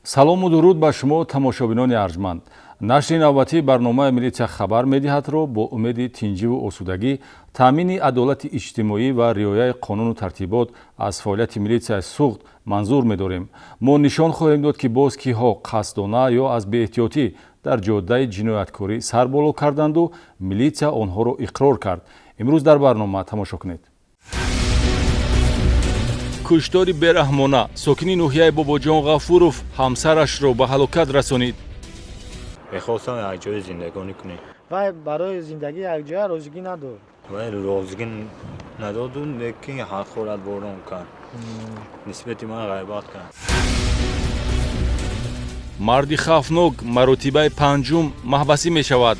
салому дуруд ба шумо тамошобинони арҷманд. нашри навбатии барномаи милитсия хабар медиҳадро бо умеди тинҷиву осудагӣ, таъмини адолати иҷтимоӣ ва риояи қонуну тартибот аз фаъолияти милитсияи суғд манзур медорем. мо нишон хоҳем дод ки боз киҳо қасдона ё аз беэҳтиётӣ дар ҷоддаи ҷинояткорӣ сар боло карданду милитсия онҳоро иқрор кард. имрӯз дар барнома тамошо кунед. куштори бераҳмона сокини ноҳияи бобоҷон ғафуров ҳамсарашро ба ҳалокат расонид. мехостам якҷоя зиндагонӣ кунем. вай барои зиндагӣ якҷоя розигӣ надод. вай розигӣ надоду лекин ҳақорат борон кард. нисбати ман ғайбат кард. марди хавфнок маротибаи панҷум маҳбасӣ мешавад.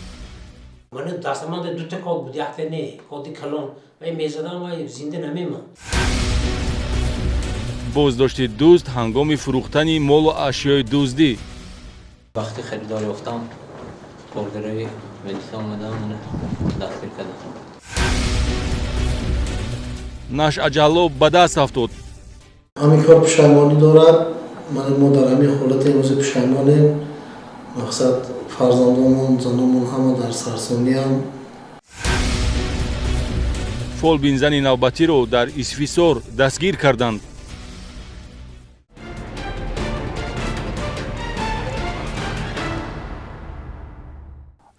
من دستمان دو تا کات بود یک تنه کاتی کلان و میزدم و زنده نمیمون. боздошти дӯст ҳангоми фурӯхтани молу ашёи дӯздӣ. وقتی خریدار یافتم کارگرای ملیسا آمدن منو دستگیر کردن. наш аҷалло ба даст афтод. همین کار پشیمانی دارد. من ما در همین حالت امروز پشیمانیم. مقصد فرزندانمون زنامون همه در سرسانی هم. фолбинзани навбатиро дар исфисор дастгир карданд.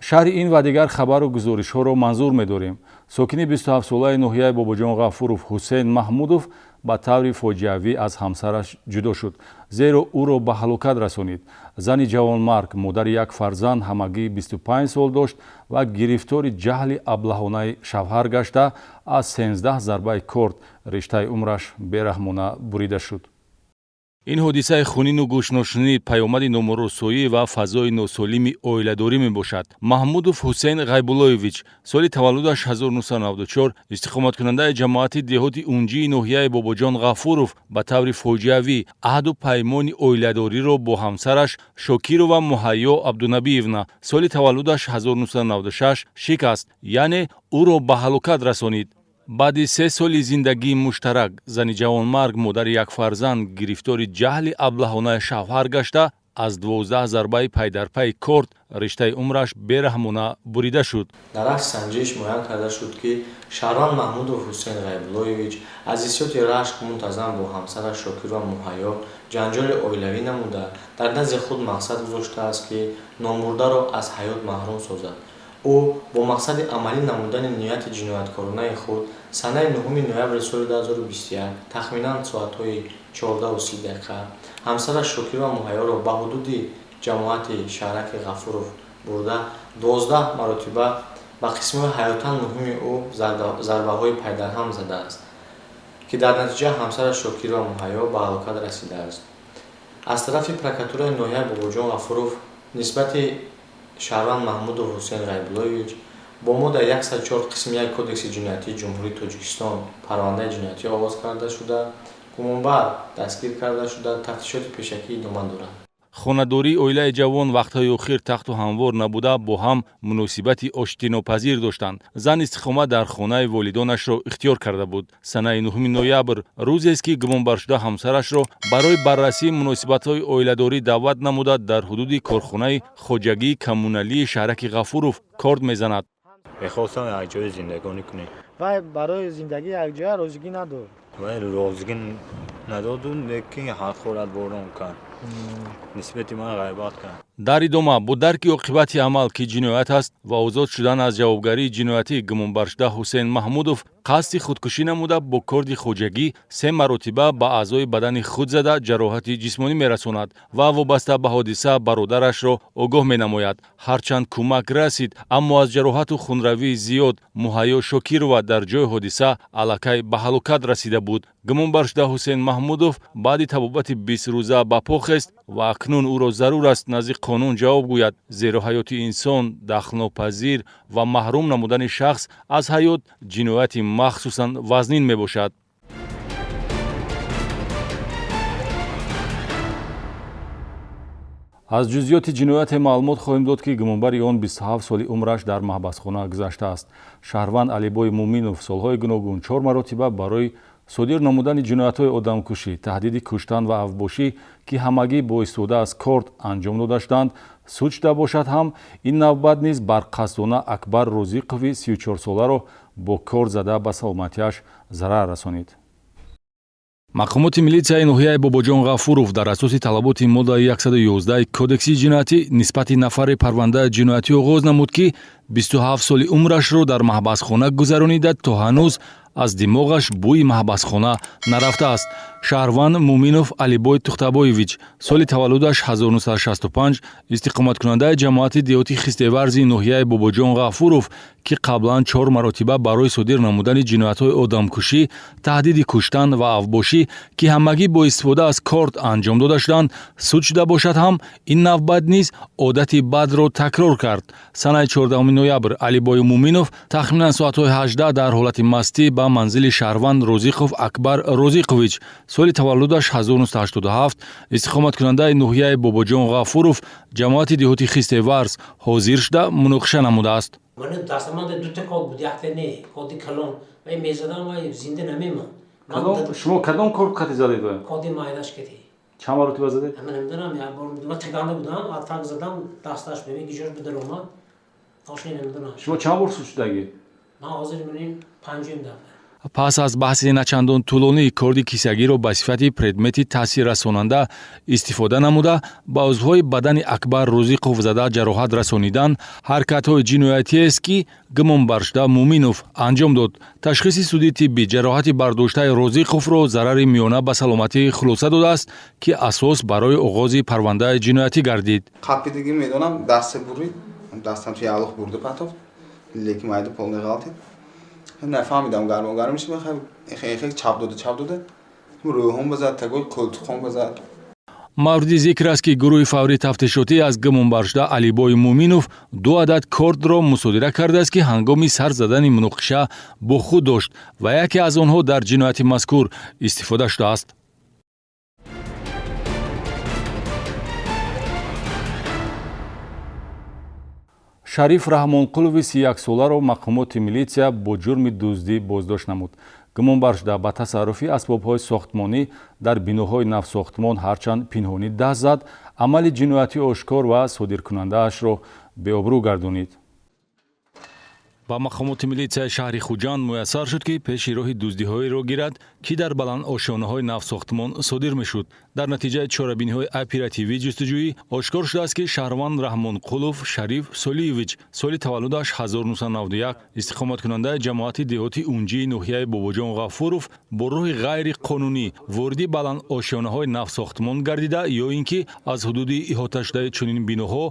шаҳри ин ва дигар хабару гузоришҳоро манзур медорем. сокини 27-солаи ноҳияи бобоҷон ғафуров ҳусейн маҳмудов ба таври фоҷиавӣ аз ҳамсараш ҷудо шуд, зеро ӯро ба ҳалокат расонид. зани ҷавонмарг модари як фарзанд ҳамагӣ 25 сол дошт ва гирифтори ҷаҳли аблаҳонаи шавҳар гашта аз 13 зарбаи корд риштаи умраш бераҳмона бурида шуд. ин ҳодисаи хунину гӯшношинӣ паёмади номоросоӣ ва фазои носолими оиладорӣ мебошад. маҳмудов ҳусейн ғайбуллоевич соли таваллудаш 1994 истиқоматкунандаи ҷамоати деҳоти унҷии ноҳияи бобоҷон ғафуров ба таври фоҷиавӣ аҳду паймони оиладориро бо ҳамсараш шокирова муҳайё абдунабиевна соли таваллудаш 1996 шикаст, яъне ӯро ба ҳалокат расонид. баъди 3 соли зиндагии муштарак зани ҷавонмарг модари як фарзанд гирифтори ҷаҳли аблаҳонаи шавҳар гашта аз 12 зарбаи пайдарпайи корд риштаи умраш бераҳмона бурида шуд. дар акс санҷиш муайян карда шуд ки шаҳрванд маҳмудов ҳусейн ғайбуллоевич аз ҳиссиёти рашк мунтазам бо ҳамсараш шокирова муҳайё ҷанҷоли оилавӣ намуда дар назди худ мақсад гузоштааст ки номурдаро аз ҳаёт маҳрум созад. ӯ бо мақсади амалӣ намудани нияти ҷинояткоронаи худ санаи 9 ноябри соли 2021 тахминан соатҳои 14:30 ҳамсараш шокирова муҳайёро ба ҳудуди ҷамоати шаҳраки ғафуров бурда 12 маротиба ба қисмҳои ҳаётан муҳими ӯ зарбаҳои пайдарҳам задааст, ки дар натиҷа ҳамсараш шокирова муҳайё ба ҳалокат расидааст. аз тарафи прокуратураи ноҳияи бобоҷон ғафуров нисбати шаҳрванд маҳмудов ҳусейн ғайбуллоевич бо модда 104 қисми 1 кодекси ҷиноятии ҷумҳурии тоҷикистон парвандаи ҷиноятӣ оғоз карда шуда, гумонбар дастгир карда шуда, тафтишоти пешакӣ идома дорад. хонадории оилаи ҷавон вақтҳои охир тахту ҳамвор набуда бо ҳам муносибати оштинопазир доштанд. зан истиқомат дар хонаи волидонашро ихтиёр карда буд. санаи 9 ноябр рӯзест ки гумонбаршуда ҳамсарашро барои баррасии муносибатҳои оиладорӣ даъват намуда дар ҳудуди корхонаи хоҷагии коммуналии шаҳраки ғафуров корд мезанад. мехостам якҷоя зиндагонӣ кунем. вай барои зиндагӣ якҷоя розигӣ надод. вай розигӣ надоду лекин ҳақорат борон кард. нисбати ман ғайбат кард. дар идома бо дарки оқибати амал ки ҷиноят аст ва озод шудан аз ҷавобгарии ҷиноятӣ гумонбаршуда ҳусейн маҳмудов қасди худкушӣ намуда бо корди хоҷагӣ 3 маротиба ба аъзои бадани худ зада ҷароҳати ҷисмонӣ мерасонад ва вобаста ба ҳодиса бародарашро огоҳ менамояд. ҳарчанд кӯмак расид, аммо аз ҷароҳату хунравии зиёд муҳайё шокирова дар ҷои ҳодиса аллакай ба ҳалокат расида буд. гумонбаршуда ҳусейн маҳмудов баъди табобати 20 рӯза ба похест ва акнун ӯро зарур аст назди қонун ҷавоб гӯяд, зеро ҳаёти инсон дахнопазир ва маҳрум намудани шахс аз ҳаёт ҷинояти махсусан вазнин мебошад. аз ҷузъиёти ҷинояте маълумот хоҳем дод ки гумонбари он 27 соли умраш дар маҳбасхона гузаштааст. шаҳрванд Алибой Муминов солҳои гуногун 4 маротиба барои содир намудани ҷиноятҳои одамкушӣ, таҳдиди куштан ва авбошӣ, ки ҳамагӣ бо истифода аз корд анҷом дода шуданд, суд шуда бошад ҳам, ин навбат низ барқасдона Акбар Розиқови 34-соларо бо корд зада ба саломатиаш зарар расонид. мақомоти милитсияи ноҳияи Бобоҷон Ғафуров дар асоси талаботи моддаи 111 кодекси ҷиноятӣ нисбати нафари парвандаи ҷиноятӣ оғоз намуд, ки 27 соли умрашро дар маҳбасхона гузаронида, то ҳанӯз аз димоғаш бӯи маҳбасхона нарафтааст. шаҳрванд Муминов Алибой Тухтабоевич, соли таваллудаш 1965, истиқоматкунандаи ҷамоати деҳоти хистеварзи ноҳияи Бобоҷон Ғафуров, ки қаблан 4 маротиба барои содир намудани ҷиноятҳои одамкушӣ, таҳдиди куштан ва авбошӣ, ки ҳамагӣ бо истифода аз корд анҷом дода шуданд, суд шуда бошад ҳам, ин навбат низ одати бадро такрор кард. Санаи 14 ноябр Алибой Муминов тахминан соатҳои 18 дар ҳолати мастӣ ба манзили шаҳрванд Розиқов Акбар Розиқович, соли таваллудаш 1987, истиқоматкунандаи ноҳияи Бобоҷон Ғафуров, ҷамоати деҳоти Хистеварз ҳозир шуда муноқиша намудааст. Ман дастаманда дута код буд, якта не, коди калон. Вай мезадам вай зинда намемон. шумо кадом корд қати задед? Коди майдаш кети. чанд маротиба задед? Ман намедонам, я бор ман таганда будам, атак задам, дасташ беми гижор будар омад. Тошни намедонам. шумо чанд бор суд шудагӣ? Ман ҳозир меним панҷум дафъа. пас аз баҳси начандон тӯлонӣ корди кисагиро ба сифати предмети таъсиррасонанда истифода намуда, ба узвҳои бадани Акбар Розиқов зада ҷароҳат расонидан, ҳаракатҳои ҷиноятиест, ки гумонбаршуда Муминов анҷом дод. Ташхиси суди тиббӣ ҷароҳати бардоштаи Розиқовро зарари миёна ба саломатӣ хулоса додааст, ки асос барои оғози парвандаи ҷиноятӣ гардид. қапидагӣ медонам дасте бурид, дастам чи алох бурда патофт, лекин майда полный ғалтид. نفهمیدم گرم میشه خیلی چپ داده روحم بزد تگوی کلتخم بزد. мавриди зикр аст, ки гурӯҳи фаврии тафтишотӣ аз гумонбаршуда Алибой Муминов 2 адад кордро мусодира кардааст, ки ҳангоми сар задани муноқиша бо худ дошт ва яке аз онҳо дар ҷинояти мазкур истифода шудааст. шариф Раҳмонқулови 31-соларо мақомоти милитсия бо ҷурми дуздӣ боздошт намуд. гумонбаршуда ба тасарруфи асбобҳои сохтмонӣ дар биноҳои навсохтмон ҳарчанд пинҳонӣ даст зад, амали ҷиноятӣ ошкор ва содиркунандаашро беобрӯ гардонид. ба мақомоти милитсияи шаҳри Хуҷанд муяссар шуд, ки пеши роҳи дуздиҳоеро гирад, ки дар баландошонаҳои навсохтмон содир мешуд. дар натиҷаи чорабиниҳои оперативии ҷустуҷӯӣ ошкор шудааст, ки шаҳрванд Раҳмонқулов Шариф Солиевич, соли таваллудаш 1991, истиқоматкунандаи ҷамоати деҳоти Унҷии ноҳияи Бобоҷон Ғафуров, бо роҳи ғайриқонунӣ вориди баландошонаҳои навсохтмон гардида ё ин ки аз ҳудуди иҳоташудаи чунин биноҳо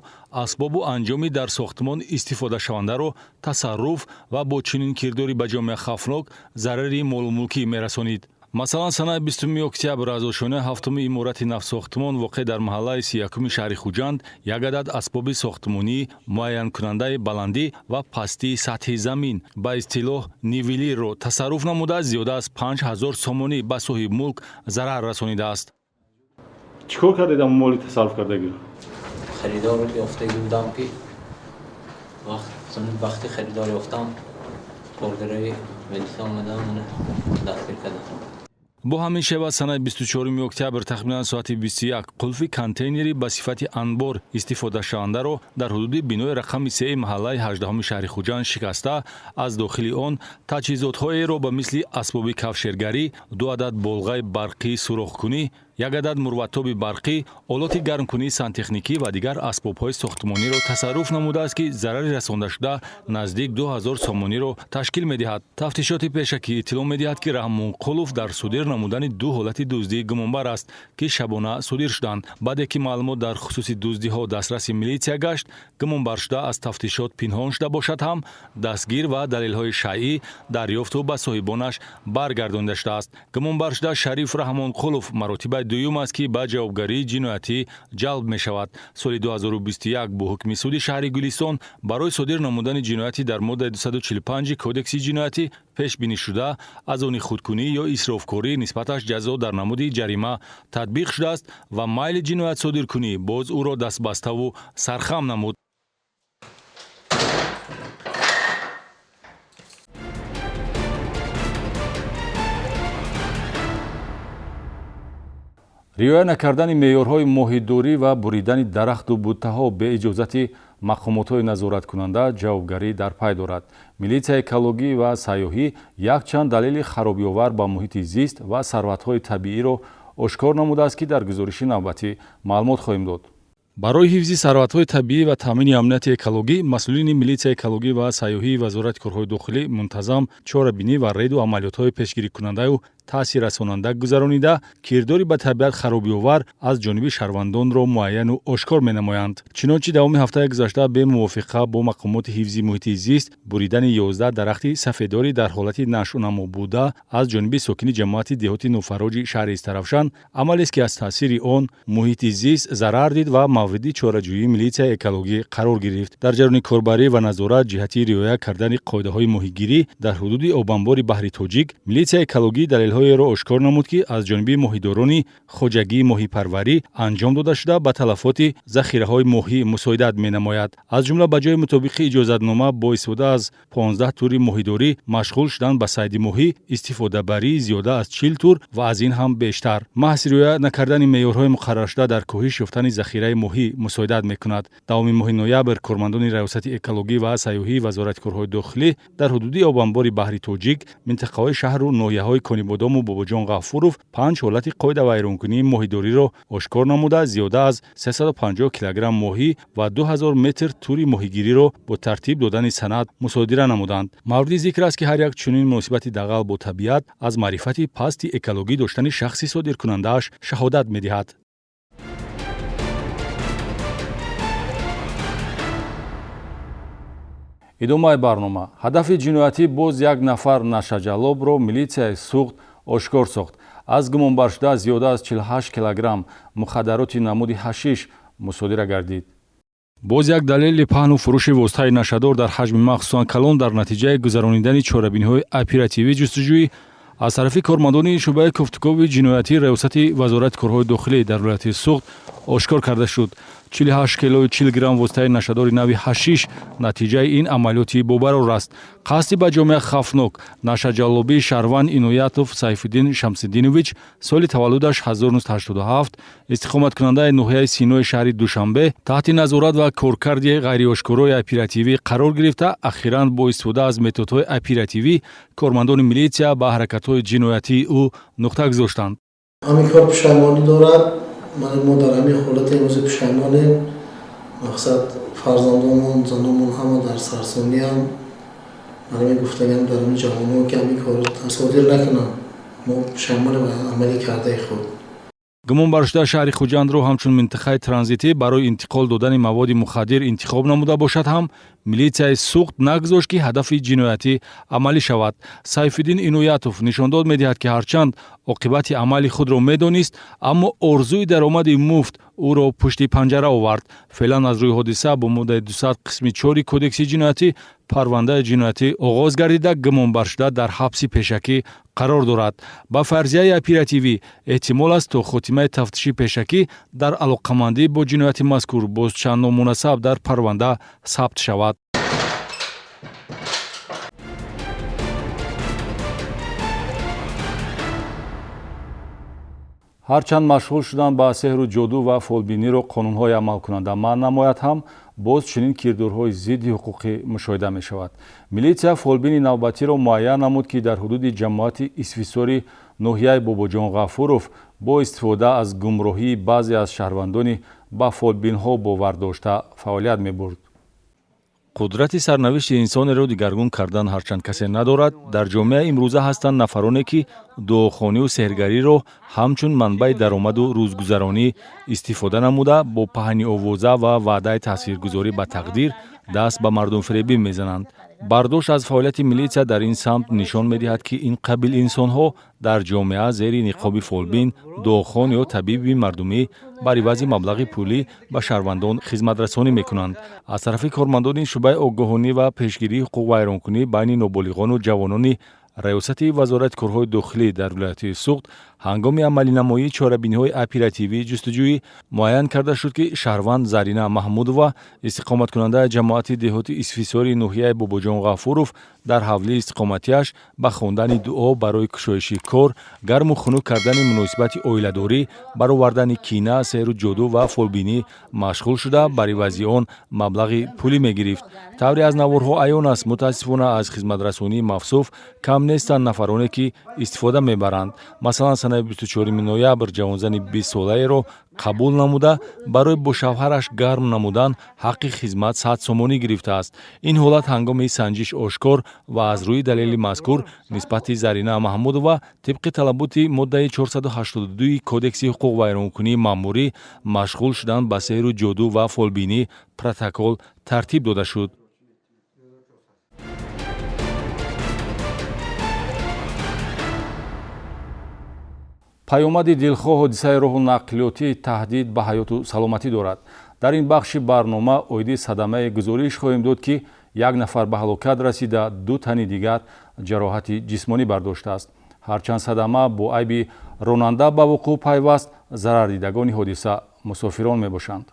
асбобу анҷоми дар сохтмон истифодашавандаро тасарруф ва бо чунин кирдори ба ҷомеа хавфнок зарари молумулкӣ мерасонид. масалан, санаи 20 октябр аз ошонаи 7 иморати навсохтмон воқеъ дар маҳаллаи 31 шаҳри Хуҷанд як адад асбоби сохтмонӣ муайянкунандаи баландӣ ва пастии сатҳи замин ба истилоҳ нивелирро тасарруф намуда зиёда аз 5000 сомонӣ ба соҳибмулк зарар расонидааст. чӣ кор кардед ам моли тасарруф кардагӣ? خریدار یافتگی بودم که وقتی خریدار یافتم اوردرهای ملیس آمدم اون دستگیر کردم. бо ҳамин шева санаи 24 октябр тахминан соати 21 қулфи контейнери ба сифати анбор истифодашавандаро дар ҳудуди бинои рақами 3 маҳаллаи 18 шаҳри Хуҷанд шикаста, аз дохили он таҷҳизотҳоеро ба мисли асбоби кавшергарӣ, 2 адад болғаи барқии сурохкунӣ, як адад мурваттоби барқӣ, олоти гармкунии сантехникӣ ва дигар асбобҳои сохтмониро тасарруф намудааст, ки зарари расондашуда наздик 2000 сомониро ташкил медиҳад. тафтишоти пешакӣ иттилоъ медиҳад, ки Раҳмонқулов дар судир намудани 2 ҳолати дуздӣ гумонбар аст, ки шабона судир шуданд. баъде ки маълумот дар хусуси дуздиҳо дастраси милитсия гашт, гумонбаршуда аз тафтишот пинҳон шуда бошад ҳам дастгир ва далелҳои шайъӣ дарёфту ба соҳибонаш баргардонида шудааст. гумонбаршуда Шариф Раҳмонқулов маротиба дуюм аст, ки ба ҷавобгарии ҷиноятӣ ҷалб мешавад. соли 2021 бо ҳукми суди шаҳри Гулистон барои содир намудани ҷиноятӣ дар моддаи 245 кодекси ҷиноятӣ пешбинӣ шуда, аз они худкунӣ ё исрофкорӣ нисбаташ ҷазо дар намуди ҷарима татбиқ шудааст ва майли ҷиноятсодиркунӣ боз ӯро дастбаставу сархам намуд. риоя накардани меъёрҳои моҳидорӣ ва буридани дарахту буттаҳо бе иҷозати мақомотҳои назораткунанда ҷавобгарӣ дар пай дорад. Милитсияи экологӣ ва сайёҳӣ якчанд далели харобиовар ба муҳити зист ва сарватҳои табииро ошкор намудааст, ки дар гузориши навбатӣ маълумот хоҳем дод. барои ҳифзи сарватҳои табиӣ ва таъмини амнияти экологӣ масъулини милитсияи экологӣ ва сайёҳии вазорати корҳои дохилӣ мунтазам чорабинӣ ва рейду амалиётҳои пешгирикунандаю таъсиррасонанда гузаронида кирдори ба табиат харобиовар аз ҷониби шаҳрвандонро муайяну ошкор менамоянд. чунончи давоми ҳафтаи гузашта бемувофиқа бо мақомоти ҳифзи муҳити зист буридани 11 дарахти сафедорӣ дар ҳолати нашъунамо буда аз ҷониби сокини ҷамоати деҳоти нуфароҷи шаҳри Истарафшан амалест, ки аз таъсири он муҳити зист зарар дид ва мавриди чораҷӯии милитсияи экологӣ қарор гирифт. дар ҷараёни корбарӣ ва назорат ҷиҳати риоя кардани қоидаҳои моҳигирӣ дар ҳудуди обанбори баҳри тоҷик милитсияи экологӣ далелҳоеро ошкор намуд, ки аз ҷониби моҳидорони хоҷагии моҳипарварӣ анҷом дода шуда ба талафоти захираҳои моҳӣ мусоидат менамояд. аз ҷумла ба ҷои мутобиқи иҷозатнома бо истифода аз 15 тури моҳидорӣ машғул шудан ба сайди моҳӣ истифодабарии зиёда аз 40 тур ва аз ин ҳам бештар. маҳз риоя накардани меъёрҳои муқарраршуда дар коҳиш ёфтани захираи моҳӣ мусоидат мекунад. давоми моҳи ноябр кормандони раёсати экологӣ ва сайёҳии вазорати корҳои дохилӣ дар ҳудуди обанбори баҳри тоҷик минтақаҳои шаҳру ноҳияҳои конибодому бобоҷон ғафуров 5 ҳолати қоидавайронкунии моҳидориро ошкор намуда зиёда аз 350 килограмм моҳӣ ва 2000 метр тури моҳигириро бо тартиб додани санад мусодира намуданд. мавриди зикр аст, ки ҳар як чунин муносибати дағал бо табиат аз маърифати пасти экологӣ доштани шахси содиркунандааш шаҳодат медиҳад. идомаи барнома. ҳадафи ҷиноятӣ боз як нафар нашаҷаллобро милитсияи суғд ошкор сохт. аз гумонбаршуда зиёда аз 48 килограмм мухаддароти намуди ҳашиш мусодира гардид. боз як далели паҳну фурӯши воситаи нашадор дар ҳаҷми махсусан калон дар натиҷаи гузарондани чорабиниҳои оперативии ҷустуҷӯӣ аз тарафи кормандони шӯъбаи кофтукови ҷиноятӣ раёсати вазорати корҳои дохилӣ дар вилояти суғд ошкор карда шуд. 48 килои 40 грамм воситаи нашадори нави ҳашиш натиҷаи ин амалиёти бобарор аст. қасди ба ҷомеа хафнок нашаҷаллобии шаҳрванд Иноятов Сайфиддин Шамсиддинович соли таваллудаш 1987 истиқоматкунандаи ноҳияи Синои шаҳри Душанбе таҳти назорат ва коркарди ғайриошкорои оперативӣ қарор гирифта ахиран бо истифода аз методҳои оперативӣ кормандони милитсия ба ҳаракатҳои ҷиноятии ӯ нуқта гузоштанд. ҳамин кор пушаймонӣ дорад. ما در همین حالت امروز پشیمانیم. مقصد فرزندانمون زنامون همه در سرسانی هم برای گفتگیم در همین جوانان که همین کار تصادیر نکنن. ما پشیمان به عملی کرده خود. гумонбаршуда шаҳри хуҷандро ҳамчун минтақаи транзитӣ барои интиқол додани маводи мухаддир интихоб намуда бошад ҳам милитсияи суғд нагузошт, ки ҳадафи ҷиноятӣ амалӣ шавад. Сайфиддин Иноятов нишондод медиҳад, ки ҳарчанд оқибати амали худро медонист, аммо орзуи даромади муфт ӯро пушти панҷара овард. феълан аз рӯи ҳодиса бо моддаи 200 қисми 4 кодекси ҷиноятӣ парвандаи ҷиноятӣ оғоз гардида гумонбаршуда дар ҳабси пешакӣ қарор дорад. ба фарзияи оперативӣ эҳтимол аст то хотимаи тафтиши пешакӣ дар алоқамандӣ бо ҷинояти мазкур боз чанд номунасаб дар парванда сабт шавад. ҳарчанд машғул шудан ба сеҳру ҷоду ва фолбиниро қонунҳои амалкунанда манъ намояд ҳам боз чунин кирдорҳои зидди ҳуқуқӣ мушоҳида мешавад. милитсия фолбини навбатиро муайян намуд, ки дар ҳудуди ҷамоати исфисори ноҳияи бобоҷон ғафуров бо истифода аз гумроҳии баъзе аз шаҳрвандони ба фолбинҳо бовар дошта фаъолият мебурд. қудрати сарнавишти инсонеро дигаргун кардан ҳарчанд касе надорад, дар ҷомеа имрӯза ҳастанд нафароне, ки дуохонию сеҳргариро ҳамчун манбаи даромаду рӯзгузаронӣ истифода намуда бо паҳни овоза ва ваъдаи таъсиргузорӣ ба тақдир даст ба мардумфиребӣ мезананд. бардошт аз фаъолияти милитсия дар ин самт нишон медиҳад, ки ин қабил инсонҳо дар ҷомеа зери ниқоби фолбин, дуохон ё табиби мардумӣ бар ивази маблағи пулӣ ба шаҳрвандон хизматрасонӣ мекунанд. аз тарафи кормандони шӯъбаи огоҳонӣ ва пешгирии ҳуқуқвайронкунӣ байни ноболиғону ҷавонони раёсати вазорати корҳои дохилӣ дар вилояти суғд ҳангоми амалинамоии чорабиниҳои оперативии ҷустуҷӯӣ муайян карда шуд, ки шаҳрванд Зарина Маҳмудова истиқоматкунандаи ҷамоати деҳоти исфисори ноҳияи бобоҷон ғафуров дар ҳавли истиқоматиаш ба хондани дуо барои кушоиши кор, гарму хунук кардани муносибати оиладорӣ, баровардани кина, сеҳру ҷоду ва фолбинӣ машғул шуда, бар ивази он маблағи пулӣ мегирифт. тавре аз наворҳо аён аст, мутаассифона аз хизматрасонии мавсуф кам нестанд нафароне ки истифода мебаранд. Масалан, санаи 24 ноябр ҷавонзани 20 солаеро қабул намуда, барои бо шавҳараш гарм намудан ҳаққи хизмат 100 сомонӣ гирифтааст. Ин ҳолат ҳангоми санҷиш ошкор ва аз рӯи далели мазкур нисбати Зарина Маҳмудова тибқи талаботи моддаи 482 Кодекси ҳуқуқ вайронкунии маъмурӣ машғул шудан ба сеҳру ҷоду ва фолбинӣ протокол тартиб дода шуд. паёмади дилхоҳ ҳодисаи роҳу нақлиётӣ таҳдид ба ҳаёту саломатӣ дорад. дар ин бахши барнома оиди садамаи гузориш хоҳем дод ки як нафар ба ҳалокат расида, 2 тани дигар ҷароҳати ҷисмонӣ бардоштааст. ҳарчанд садама бо айби ронанда ба вуқӯъ пайваст, зарардидагони ҳодиса мусофирон мебошанд.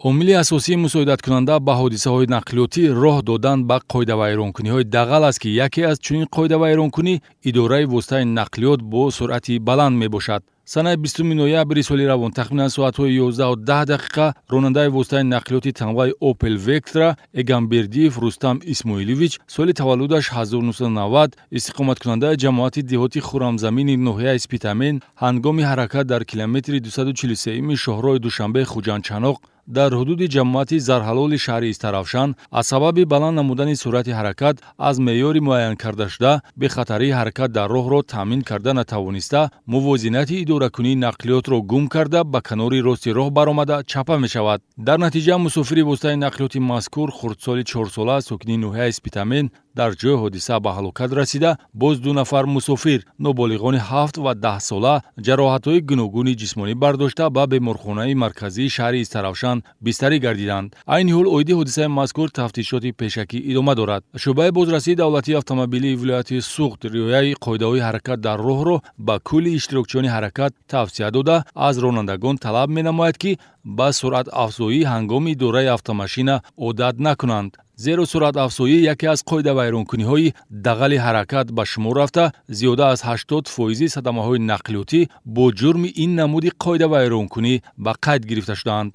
омили асосии мусоидаткунанда ба ҳодисаҳои нақлиётӣ роҳ додан ба қоидавайронкуниҳои дағал аст ки яке аз чунин қоидавайронкунӣ идораи воситаи нақлиёт бо суръати баланд мебошад. санаи 20 ноябри соли равон тахминан соатҳои 11:10 ронандаи воситаи нақлиёти тамғаи Opel Vectra Эгамбердиев Рустам Исмоилович, соли таваллудаш 1990, истиқоматкунандаи ҷамоати деҳоти хуррамзамини ноҳияи Спитамен, ҳангоми ҳаракат дар километри 243 шоҳроҳи Душанбе Хуҷандчаноқ дар ҳудуди ҷамоати Зарҳалоли шаҳри Истаравшан аз сабаби баланд намудани суръати ҳаракат аз меъёри муайян-кардашуда бехатарии ҳаракат дар роҳро таъмин карда натавониста, мувозинати идоракунии нақлиётро гум карда ба канори рости роҳ баромада чапа мешавад. дар натиҷа мусофири воситаи нақлиёти мазкур хурдсоли 4 сола сокини ноҳияи Спитамен дар ҷои ҳодиса ба ҳалокат расида, боз 2 нафар мусофир, ноболиғони 7 ва 10 сола ҷароҳатҳои гуногуни ҷисмонӣ бардошта ба беморхонаи марказии шаҳри Истаравшан бистарӣ гардиданд. айни ҳол оиди ҳодисаи мазкур тафтишоти пешакӣ идома дорад. шӯъбаи бозрасии давлатии автомобилии вилояти Суғд риояи қоидаҳои ҳаракат дар роҳро ба кулли иштирокчиёни ҳаракат тавсия дода, аз ронандагон талаб менамояд ки ба суръатафзоӣ ҳангоми дораи автомашина одат накунанд. зеро суръатафзоӣ яке аз қоидавайронкуниҳои дағали ҳаракат ба шумор рафта, зиёда аз 80% садамаҳои нақлиётӣ бо ҷурми ин намуди қоидавайронкунӣ ба қайд гирифта шудаанд.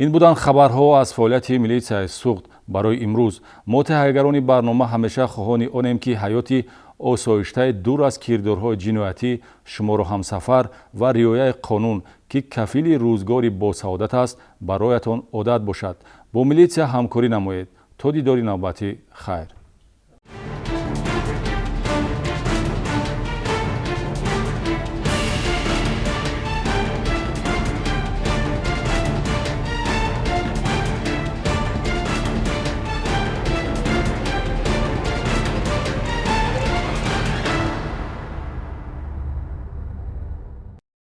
ин буданд хабарҳо аз фаъолияти милитсияи Суғд барои имрӯз. мо таҳиягарони барнома ҳамеша хоҳони онем ки ҳаёти осоиштаи дур аз кирдорҳои ҷиноятӣ, шуморо ҳамсафар ва риояи қонун ки кафили рӯзгори босаодат аст, бароятон одат бошад. бо милитсия ҳамкорӣ намоед. то дидори навбатӣ хайр.